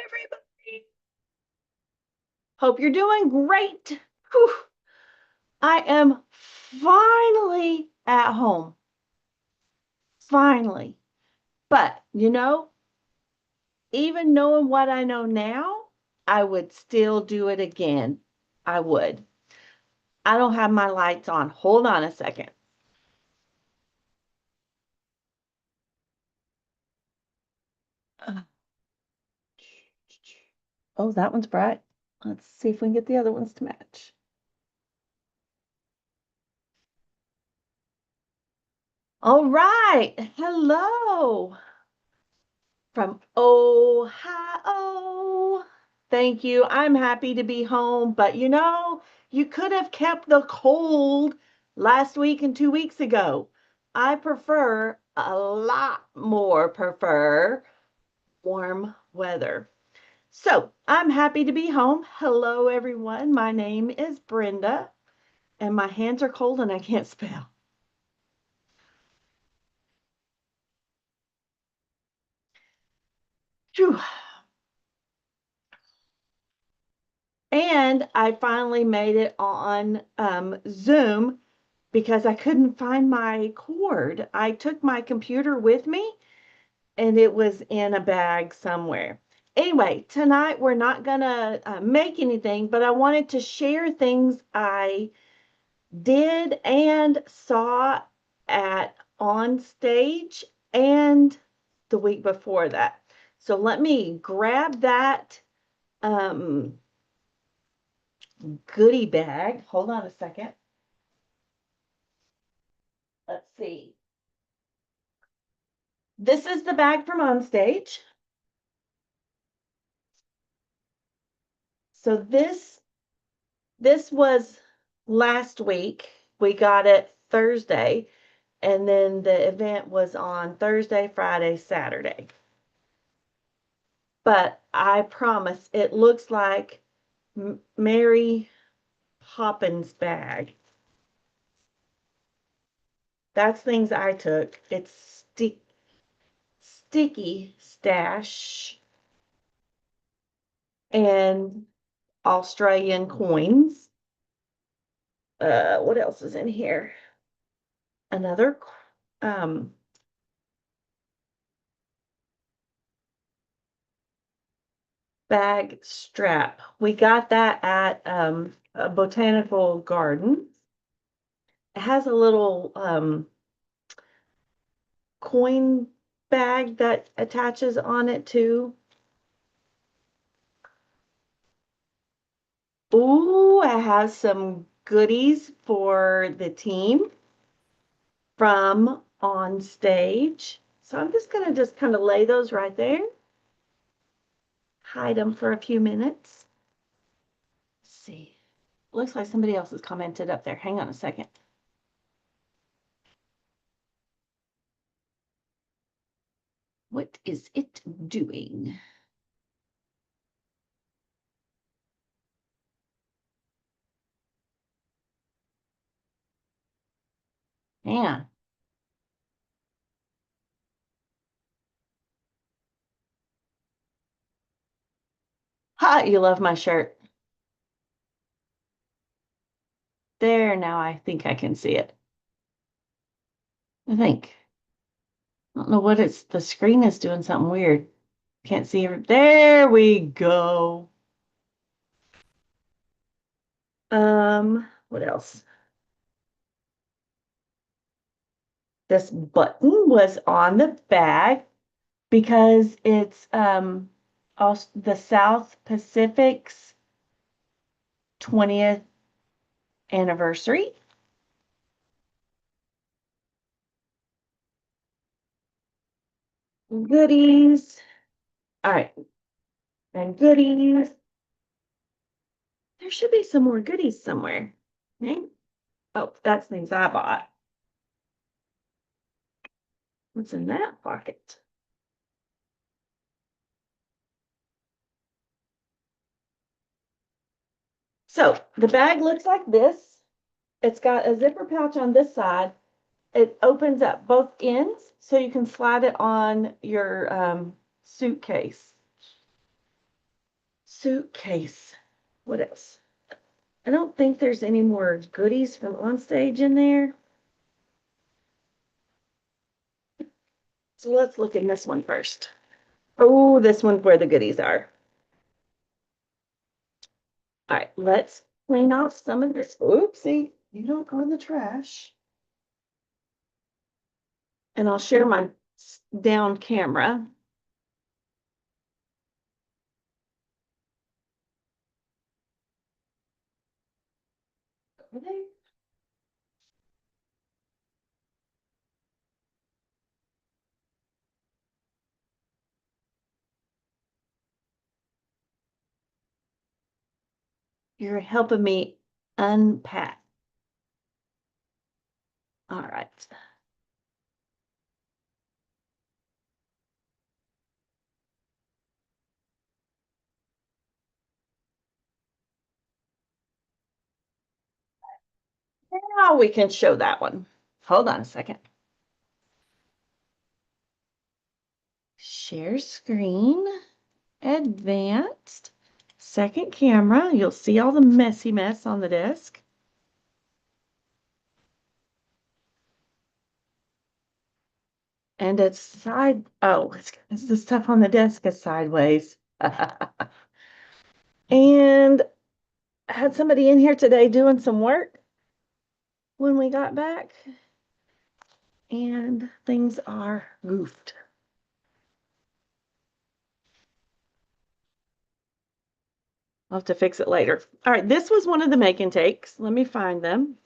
everybody. Hope you're doing great. Whew. I am finally at home. Finally. But, even knowing what I know now, I would still do it again. I would. I don't have my lights on. Hold on a second. Oh, that one's bright. Let's see if we can get the other ones to match. All right. Hello from Ohio. Thank you. I'm happy to be home, but you could have kept the cold last week and 2 weeks ago. I prefer a lot more prefer warm weather. So I'm happy to be home. Hello, everyone. My name is Brenda, and my hands are cold and I can't spell. Phew. And I finally made it on Zoom because I couldn't find my cord. I took my computer with me and it was in a bag somewhere. Anyway, tonight we're not going to make anything, but I wanted to share things I did and saw at on stage and the week before that. So let me grab that um, goodie bag. Hold on a second. Let's see. This is the bag from on stage. So this was last week. We got it Thursday, and then the event was on Thursday, Friday, Saturday. But I promise it looks like Mary Poppins bag. That's things I took. It's sticky stash and Australian coins. What else is in here? Another bag strap. We got that at a botanical garden. It has a little coin bag that attaches on it too. Ooh, I have some goodies for the team from on stage. So I'm just going to just kind of lay those right there. Hide them for a few minutes. Let's see. Looks like somebody else has commented up there. Hang on a second. What is it doing? Hang on. Ha, you love my shirt. There, now I think I can see it. I think. I don't know what the screen is doing something weird. Can't see it. There we go. What else? This button was on the bag because it's also the South Pacific's 20th anniversary. Goodies. All right. And goodies. There should be some more goodies somewhere. Okay. Oh, that's things I bought. What's in that pocket? So the bag looks like this. It's got a zipper pouch on this side. It opens up both ends so you can slide it on your suitcase. suitcase. What else? I don't think there's any more goodies from on stage in there. So let's look in this one first. Oh, this one's where the goodies are. All right, let's clean off some of this. Oopsie, you don't go in the trash. And I'll share my down camera. You're helping me unpack. All right. Now we can show that one. Hold on a second. Share screen, advanced, second camera. You'll see all the messy mess on the desk. And it's side, oh, it's the stuff on the desk is sideways. And I had somebody in here today doing some work when we got back, and things are goofed. I'll have to fix it later. All right, this was one of the make and takes. Let me find them.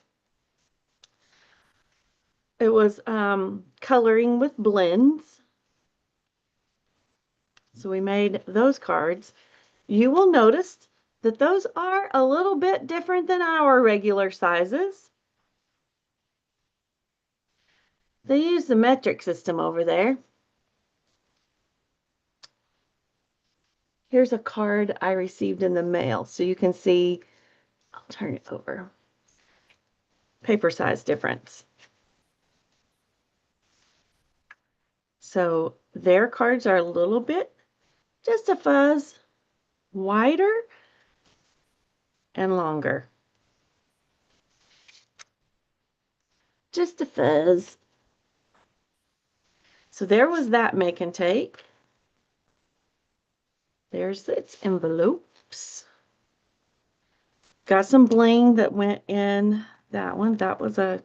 It was coloring with blends. So we made those cards. You will notice that those are a little bit different than our regular sizes. They use the metric system over there. Here's a card I received in the mail, so you can see, I'll turn it over, paper size difference. So their cards are a little bit, just a fuzz, wider and longer. Just a fuzz. So there was that make and take. There's its envelopes. Got some bling that went in that one. That was a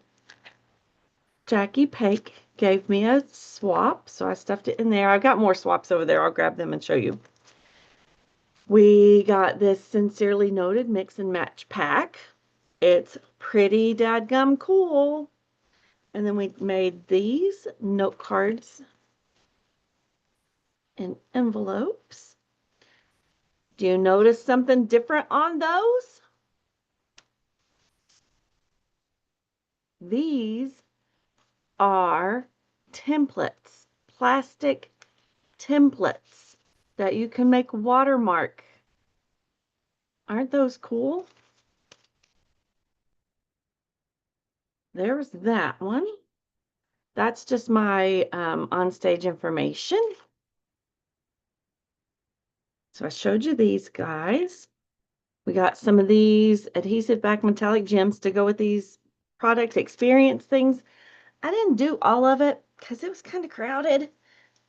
Jackie Pake gave me a swap, so I stuffed it in there. I've got more swaps over there. I'll grab them and show you. We got this Sincerely Noted Mix and Match pack. It's pretty dadgum cool. And then we made these note cards in envelopes. Do you notice something different on those? These are templates, plastic templates that you can make watermark. Aren't those cool? There's that one. That's just my on-stage information. So I showed you these guys. We got some of these adhesive back metallic gems to go with these product experience things. I didn't do all of it because it was kind of crowded,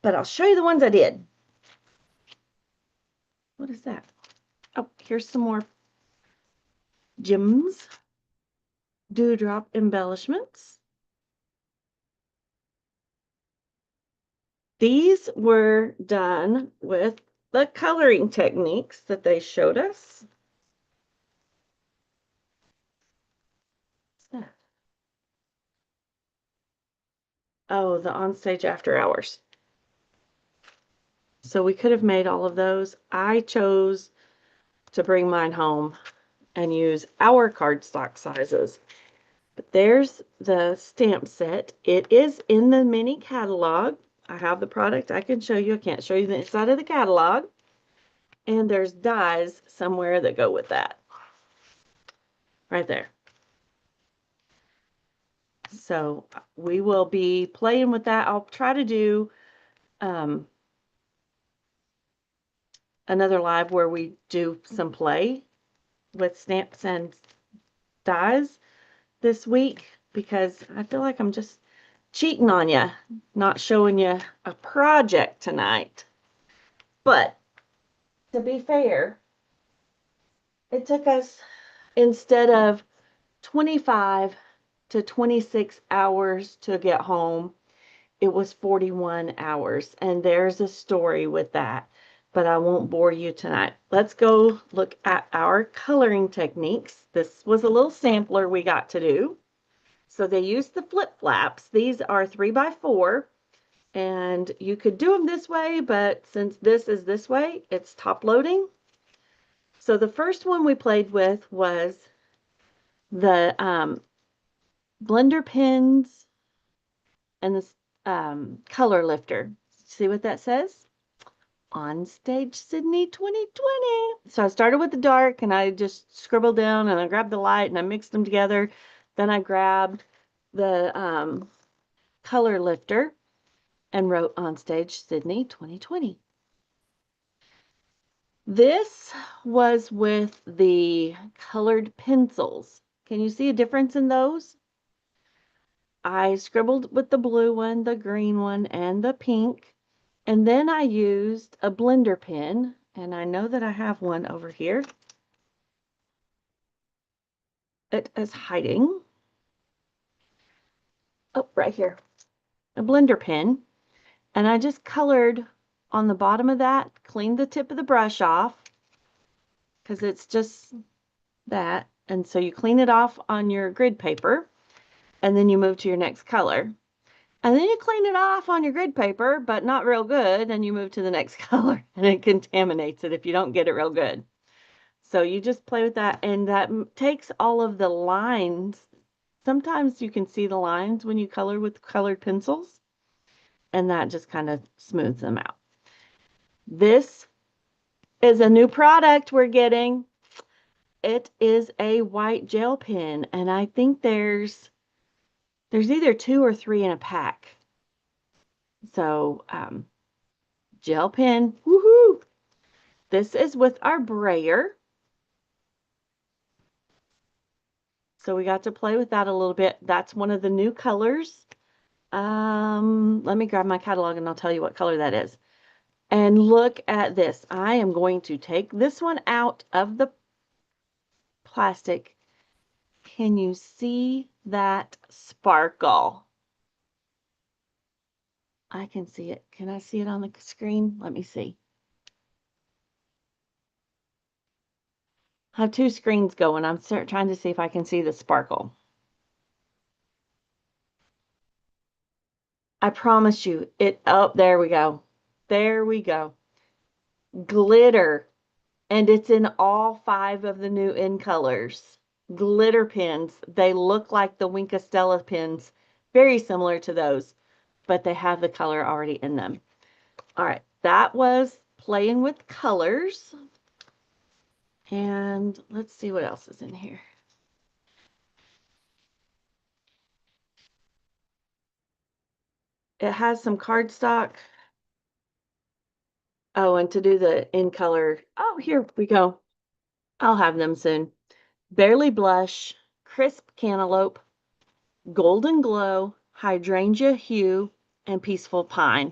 but I'll show you the ones I did. What is that? Oh, here's some more gems. Dewdrop embellishments. These were done with the coloring techniques that they showed us. What's that? Oh, the onstage after hours. So we could have made all of those. I chose to bring mine home and use our cardstock sizes. But there's the stamp set. It is in the mini catalog. I have the product I can show you. I can't show you the inside of the catalog. And there's dies somewhere that go with that. Right there. So we will be playing with that. I'll try to do another live where we do some play with stamps and dies this week, because I feel like I'm just cheating on you, not showing you a project tonight. But to be fair, it took us, instead of 25 to 26 hours to get home, it was 41 hours. And there's a story with that, but I won't bore you tonight. Let's go look at our coloring techniques. This was a little sampler we got to do. So they use the flip flaps. These are 3x4, and you could do them this way, but since this is this way, it's top loading. So the first one we played with was the blender pens and this color lifter. See what that says? On Stage Sydney 2020. So I started with the dark, and I just scribbled down, and I grabbed the light, and I mixed them together. Then I grabbed the color lifter and wrote On Stage Sydney 2020. This was with the colored pencils. Can you see a difference in those? I scribbled with the blue one, the green one, and the pink. And then I used a blender pen, and I know that I have one over here. It is hiding. Oh, right here. A blender pen. And I just colored on the bottom of that, cleaned the tip of the brush off, because it's just that. And so you clean it off on your grid paper, and then you move to your next color. And then you clean it off on your grid paper, but not real good, and you move to the next color, and it contaminates it if you don't get it real good. So you just play with that, and that takes all of the lines. Sometimes you can see the lines when you color with colored pencils, and that just kind of smooths them out. This is a new product we're getting. It is a white gel pen, and I think there's either 2 or 3 in a pack. So gel pen, woohoo! This is with our brayer. So we got to play with that a little bit. That's one of the new colors. Let me grab my catalog and I'll tell you what color that is. And look at this. I am going to take this one out of the plastic. Can you see that sparkle? I can see it. Can I see it on the screen? Let me see. I have 2 screens going. I'm trying to see if I can see the sparkle. I promise you, oh, there we go. There we go. Glitter. And it's in all 5 of the new in colors. Glitter pens. They look like the Wink Stella pens. Very similar to those, but they have the color already in them. All right, that was playing with colors. And let's see what else is in here. It has some cardstock. Oh, and to do the in color. Oh, here we go. I'll have them soon. Barely Blush, Crisp Cantaloupe, Golden Glow, Hydrangea Hue, and Peaceful Pine.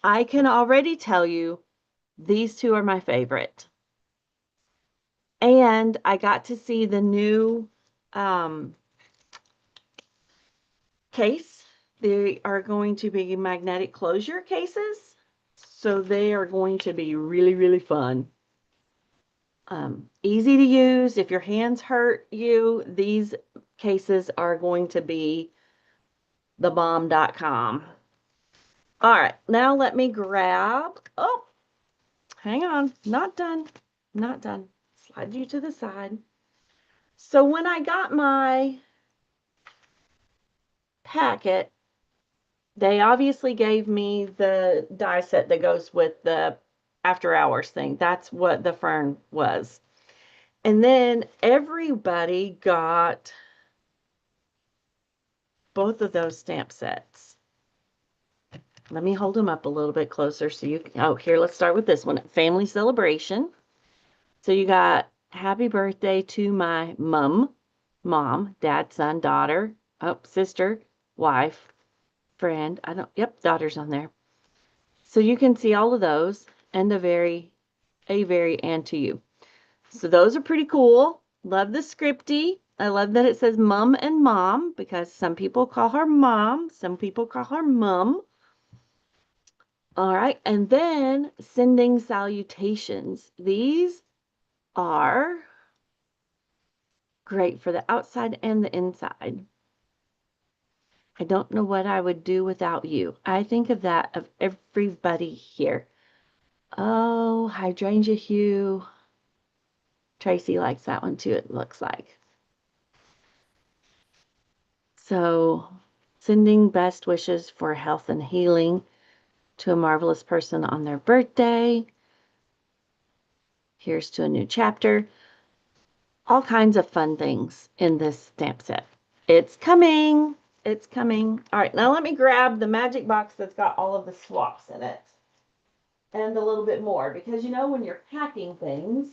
I can already tell you these 2 are my favorite. And I got to see the new case. They are going to be magnetic closure cases. So they are going to be really, really fun. Easy to use. If your hands hurt you, these cases are going to be thebomb.com. All right, now let me grab, oh, hang on, not done, not done. Slide you to the side. So when I got my packet, they obviously gave me the die set that goes with the after hours thing. That's what the fern was. And then everybody got both of those stamp sets. Let me hold them up a little bit closer so you can, oh, here, let's start with this one. Family celebration. So you got happy birthday to my mom, dad, son, daughter, oh, sister, wife, friend. Yep, daughter's on there. So you can see all of those and a very, and to you. So those are pretty cool. Love the scripty. I love that it says mum and mom because some people call her mom, some people call her mum. All right, and then sending salutations. These are great for the outside and the inside. I don't know what I would do without you. I think of that of everybody here. Oh, hydrangea hue. Tracy likes that one too, it looks like. So, sending best wishes for health and healing to a marvelous person on their birthday. Here's to a new chapter. All kinds of fun things in this stamp set. It's coming. It's coming. All right, now let me grab the magic box that's got all of the swaps in it. And a little bit more, because you know when you're packing things.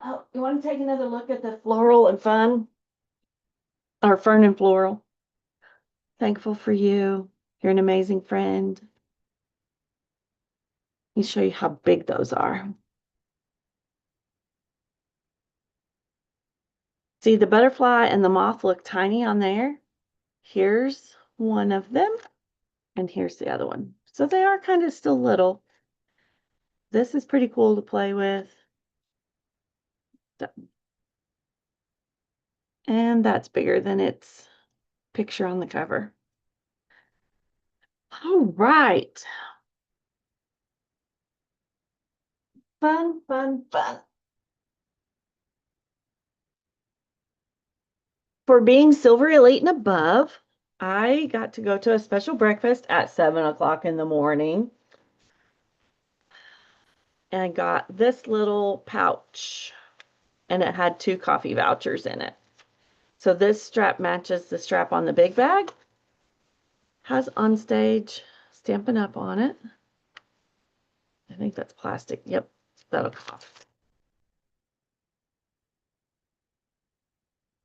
Oh, you want to take another look at the floral and fun? Or fern and floral? Thankful for you. You're an amazing friend. Let me show you how big those are. See, the butterfly and the moth look tiny on there. Here's one of them, and here's the other one. So they are kind of still little. This is pretty cool to play with. And that's bigger than its picture on the cover. All right. Fun, fun, fun. For being Silver Elite and above, I got to go to a special breakfast at 7 o'clock in the morning and got this little pouch, and it had 2 coffee vouchers in it. So this strap matches the strap on the big bag, has on stage Stampin' Up on it. I think that's plastic. Yep, that'll come off.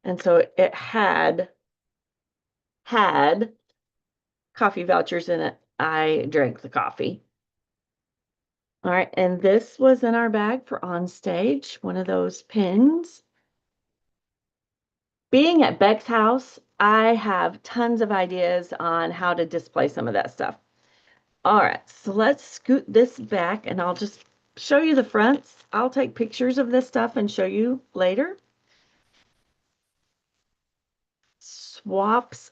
And so it had coffee vouchers in it. I drank the coffee. All right, and this was in our bag for on stage, one of those pins. Being at Beck's house, I have tons of ideas on how to display some of that stuff. All right, so let's scoot this back and I'll just show you the fronts. I'll take pictures of this stuff and show you later. Swaps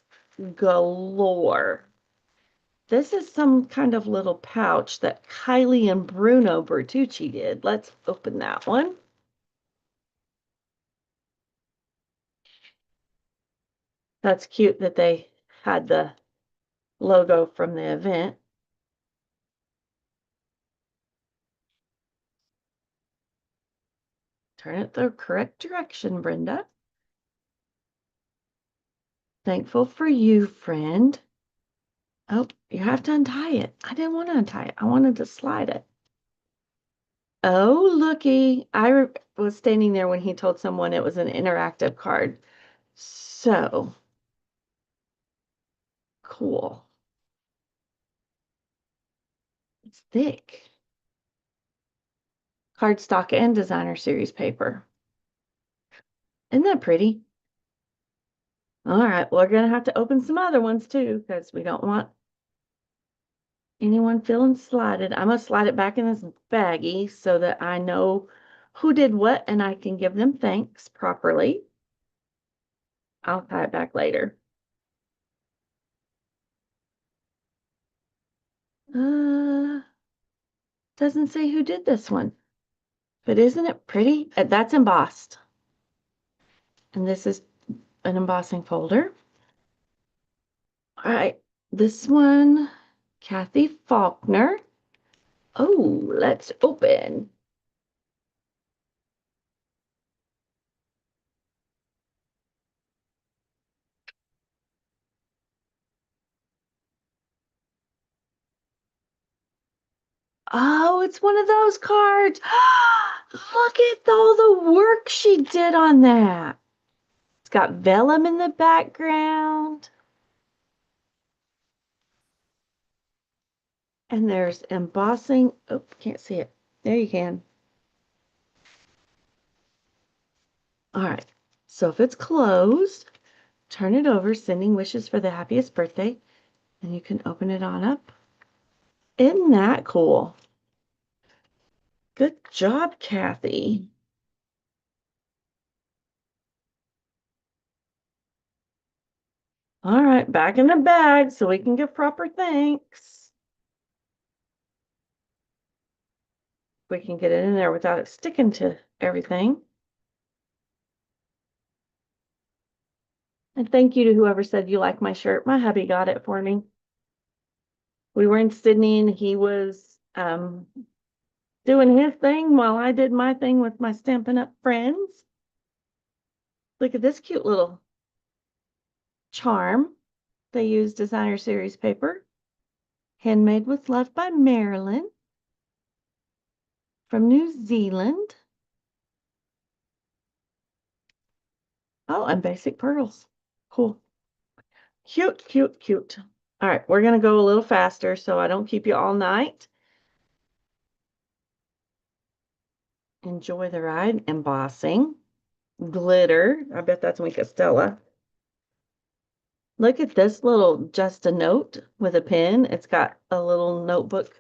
galore. This is some kind of little pouch that Kylie and Bruno Bertucci did. Let's open that one. That's cute that they had the logo from the event. Turn it the correct direction, Brenda. Thankful for you, friend. Oh, you have to untie it. I didn't want to untie it. I wanted to slide it. Oh, looky. I was standing there when he told someone it was an interactive card. So cool. It's thick. Cardstock and designer series paper. Isn't that pretty? All right, we're going to have to open some other ones too because we don't want anyone feeling slighted. I'm going to slide it back in this baggie so that I know who did what and I can give them thanks properly. I'll tie it back later. Doesn't say who did this one, but isn't it pretty? That's embossed. And this is an embossing folder. All right, this one, Kathy Faulkner. Oh, let's open. Oh, it's one of those cards. Look at all the work she did on that. It's got vellum in the background. And there's embossing. Oh, can't see it. There you can. All right. So if it's closed, turn it over, sending wishes for the happiest birthday. And you can open it on up. Isn't that cool? Good job, Kathy. All right, back in the bag so we can give proper thanks. We can get it in there without it sticking to everything. And thank you to whoever said you like my shirt. My hubby got it for me. We were in Sydney and he was doing his thing while I did my thing with my Stampin' Up! Friends. Look at this cute little charm. They use designer series paper. Handmade with love by Marilyn from New Zealand. Oh, and basic pearls. Cool. Cute, cute, cute. All right, we're going to go a little faster so I don't keep you all night. Enjoy the ride. Embossing. Glitter. I bet that's Wink Stella. Look at this little just a note with a pen. It's got a little notebook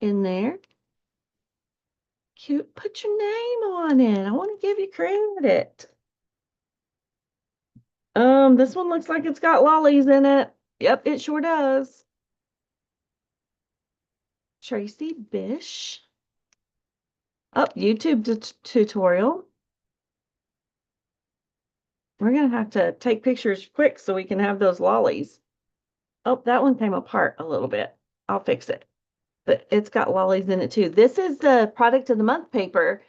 in there. Cute. Put your name on it. I want to give you credit. This one looks like it's got lollies in it. Yep, it sure does. Tracy Bish. Oh, YouTube tutorial. We're going to have to take pictures quick so we can have those lollies. Oh, that one came apart a little bit. I'll fix it. But it's got lollies in it too. This is the product of the month paper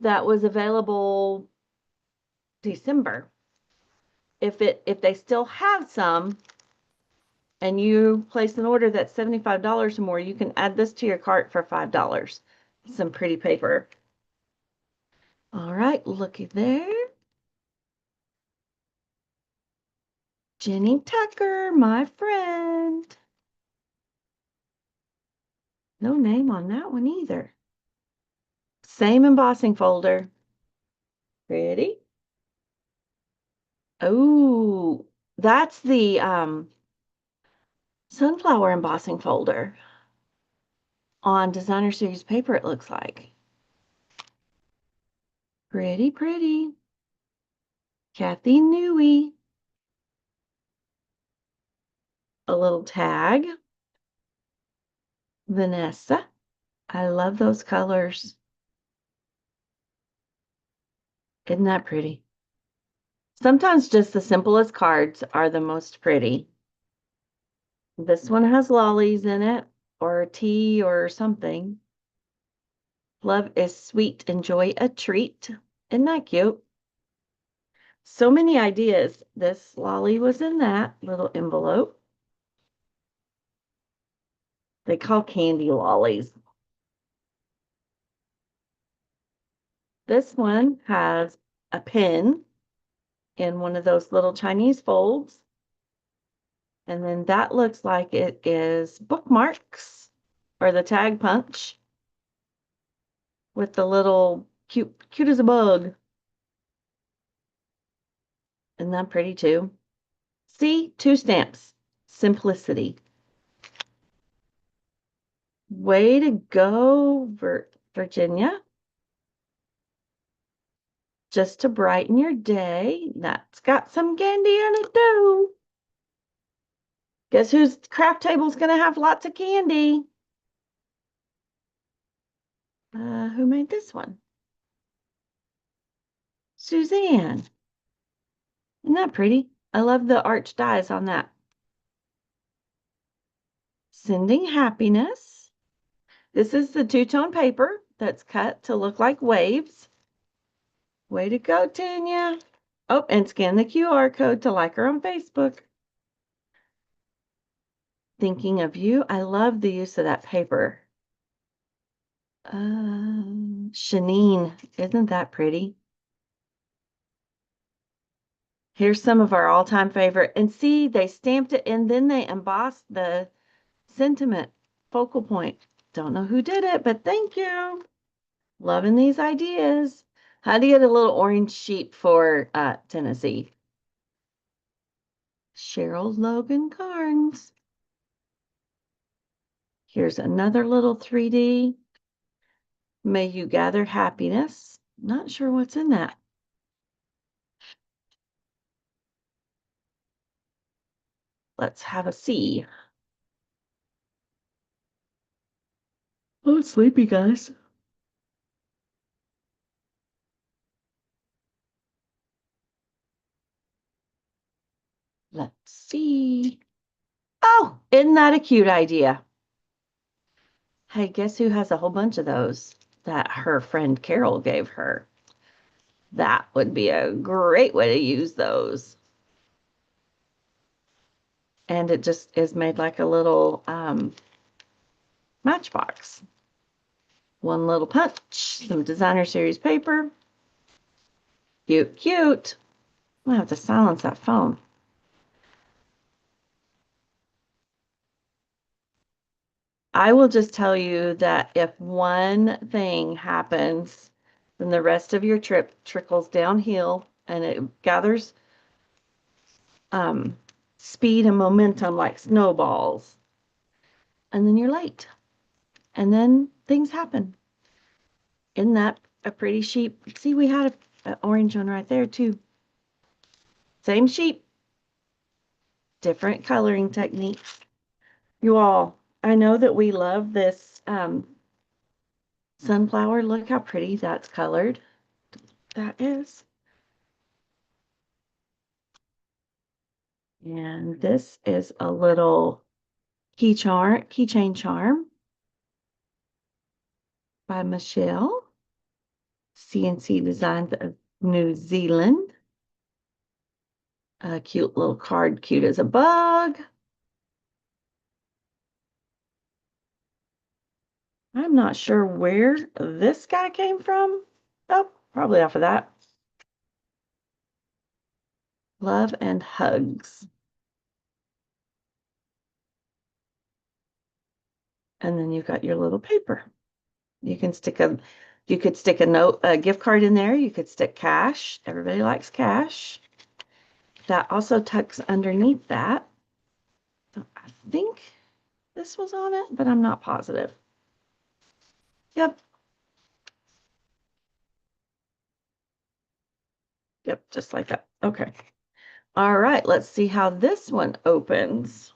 that was available December. If they still have some and you place an order that's $75 or more, you can add this to your cart for $5. Some pretty paper. All right, looky there. Jenny Tucker, my friend. No name on that one either. Same embossing folder. Ready? Oh, that's the sunflower embossing folder on designer series paper, it looks like. Pretty, pretty. Kathy Newey. A little tag. Vanessa. I love those colors. Isn't that pretty? Sometimes just the simplest cards are the most pretty. This one has lollies in it, or tea or something. Love is sweet, enjoy a treat. Isn't that cute? So many ideas. This lolly was in that little envelope. They call candy lollies. This one has a pin in one of those little Chinese folds. And then that looks like it is bookmarks or the tag punch with the little cute as a bug. Isn't that pretty too? See, 2 stamps. Simplicity. Way to go, Virginia. Just to brighten your day. That's got some candy in it too. Guess whose craft table's going to have lots of candy? Who made this one? Suzanne. Isn't that pretty? I love the arch dies on that. Sending happiness. This is the two-tone paper that's cut to look like waves. Way to go, Tanya. Oh, and scan the QR code to like her on Facebook. Thinking of you. I love the use of that paper. Shanine, isn't that pretty? Here's some of our all-time favorite. And see, they stamped it and then they embossed the sentiment focal point. Don't know who did it, but thank you. Loving these ideas. How do you get a little orange sheep for Tennessee? Cheryl Logan Carnes. Here's another little 3D. May you gather happiness. Not sure what's in that. Let's have a see. Oh, it's sleepy, guys. Let's see. Oh, isn't that a cute idea? Hey, guess who has a whole bunch of those that her friend Carol gave her? That would be a great way to use those. And it just is made like a little matchbox. One little punch, some designer series paper. Cute, cute. I'm gonna have to silence that phone. I will just tell you that if one thing happens, then the rest of your trip trickles downhill and it gathers speed and momentum like snowballs. And then you're late. And then things happen. Isn't that a pretty sheep? See, we had an orange one right there too. Same sheep, different coloring techniques. You all, I know that we love this sunflower. Look how pretty that's colored. That is. And this is a little keychain charm by Michelle. CNC Designs of New Zealand. A cute little card, cute as a bug. I'm not sure where this guy came from. Oh, probably off of that. Love and hugs. And then you've got your little paper. You can stick you could stick a gift card in there. You could stick cash. Everybody likes cash. That also tucks underneath that. So I think this was on it, but I'm not positive. Yep. Yep, just like that. Okay. All right, let's see how this one opens.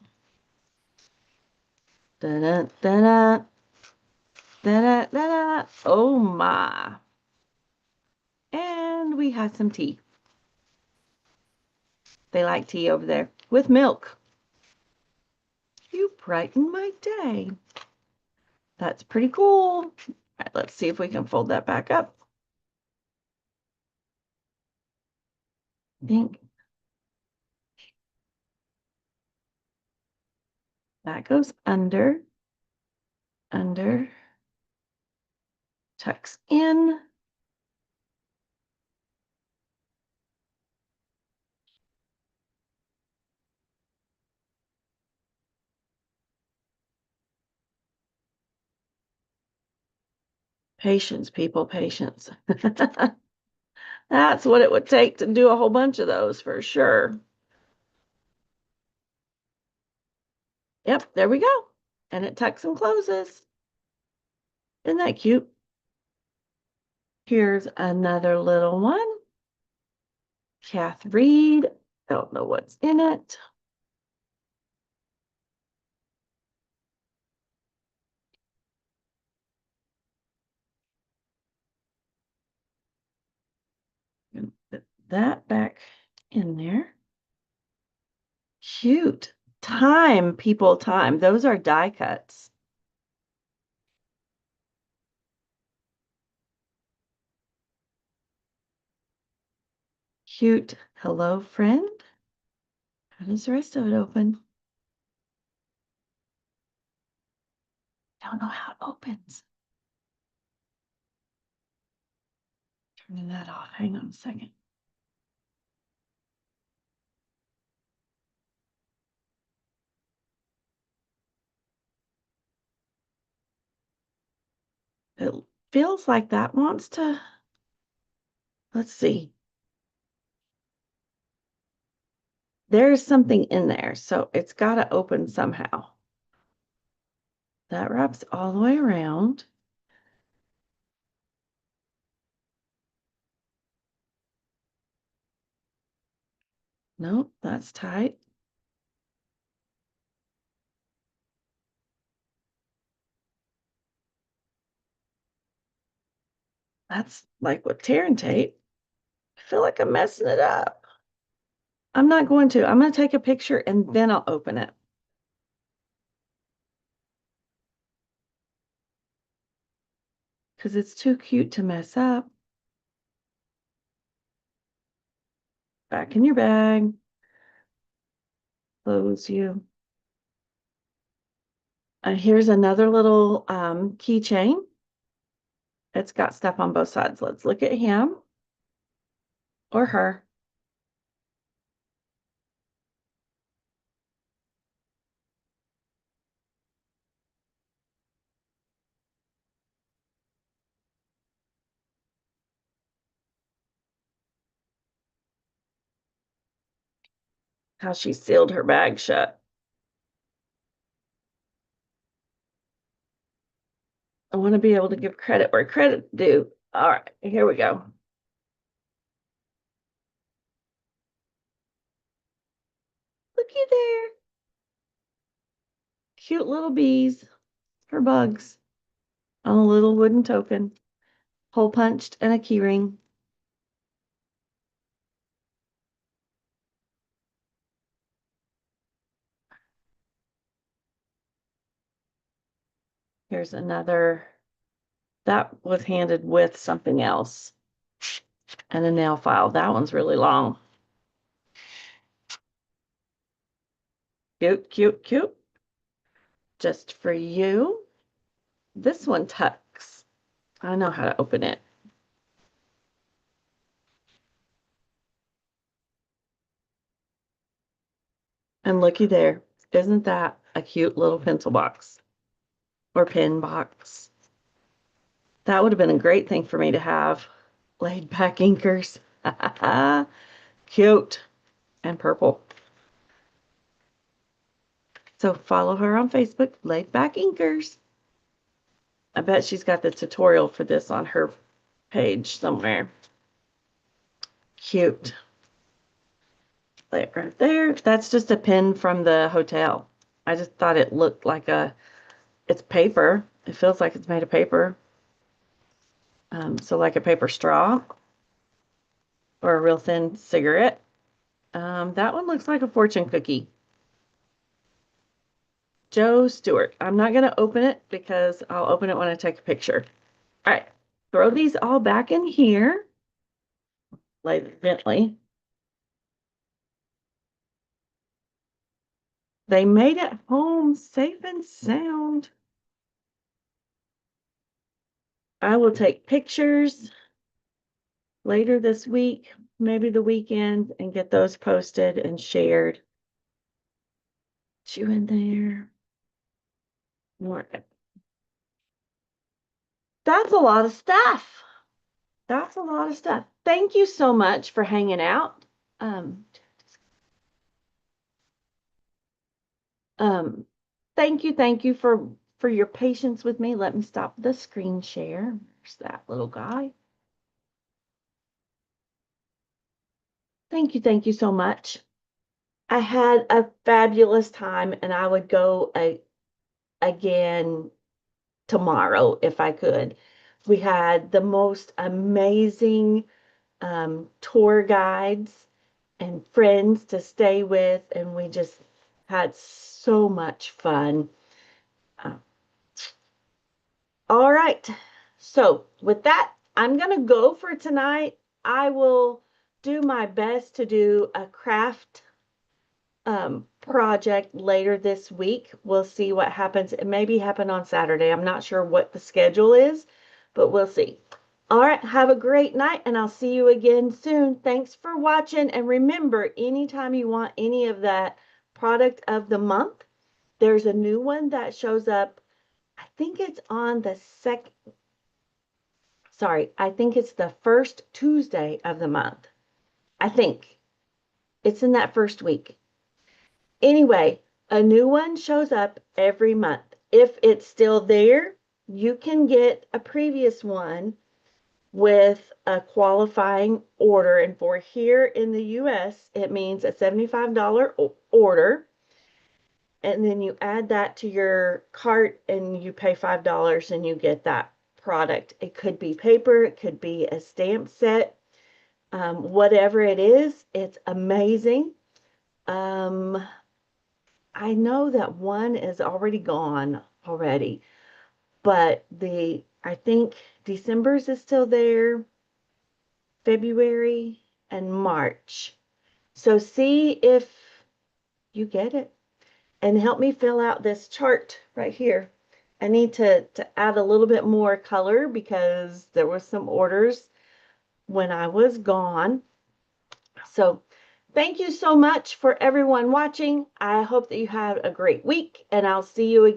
Da-da, da-da, da-da, da-da. Oh my. And we had some tea. They like tea over there with milk. You brighten my day. That's pretty cool. All right, let's see if we can fold that back up. I think that goes under, tucks in. Patience, people, patience. That's what it would take to do a whole bunch of those for sure. Yep, there we go. And it tucks and closes. Isn't that cute? Here's another little one. Kath Reed. Don't know what's in it. Put that back in there. Cute. Time, people, time. Those are die cuts. Cute. Hello, friend. How does the rest of it open? Don't know how it opens. Turn that off. Hang on a second. It feels like that wants to, let's see. There's something in there, so it's got to open somehow. That wraps all the way around. Nope, that's tight. That's like with tear and tape. I feel like I'm messing it up. I'm not going to. I'm going to take a picture and then I'll open it. Because it's too cute to mess up. Back in your bag. Close you. Here's another little keychain. It's got stuff on both sides. Let's look at him or her. How she sealed her bag shut. I want to be able to give credit where credit's due. All right, here we go. Looky there. Cute little bees for bugs on a little wooden token. Hole punched and a key ring. Here's another. That was handed with something else. And a nail file. That one's really long. Cute, cute, cute. Just for you. This one tucks. I know how to open it. And looky there. Isn't that a cute little pencil box or pen box? That would have been a great thing for me to have. Laid back inkers. Cute. And purple. So follow her on Facebook, Laid Back Inkers. I bet she's got the tutorial for this on her page somewhere. Cute. Right there. That's just a pin from the hotel. I just thought it looked like it's paper. It feels like it's made of paper. So like a paper straw or a real thin cigarette. That one looks like a fortune cookie. Joe Stewart. I'm not going to open it because I'll open it when I take a picture. All right. Throw these all back in here. Like gently. They made it home safe and sound. I will take pictures later this week, maybe the weekend, and get those posted and shared. You in there. More. That's a lot of stuff. That's a lot of stuff. Thank you so much for hanging out. Um, um, thank you for your patience with me. Let me stop the screen share. There's that little guy. Thank you so much. I had a fabulous time, and I would go again tomorrow if I could. We had the most amazing tour guides and friends to stay with, and we just had so much fun. Uh, all right. So, with that, I'm going to go for tonight. I will do my best to do a craft project later this week. We'll see what happens. It may be happen on Saturday. I'm not sure what the schedule is, but we'll see. All right, have a great night, and I'll see you again soon. Thanks for watching, and remember, anytime you want any of that product of the month, there's a new one that shows up. I think it's on the I think it's the first Tuesday of the month. I think it's in that first week. Anyway, a new one shows up every month. If it's still there, you can get a previous one with a qualifying order. And for here in the US, it means a $75 order. And then you add that to your cart and you pay $5 and you get that product. It could be paper, it could be a stamp set, whatever it is, it's amazing. I know that one is already gone already, but I think December's is still there, February and March. So see if you get it and help me fill out this chart right here. I need to add a little bit more color because there was some orders when I was gone. So thank you so much for everyone watching. I hope that you had a great week, and I'll see you again.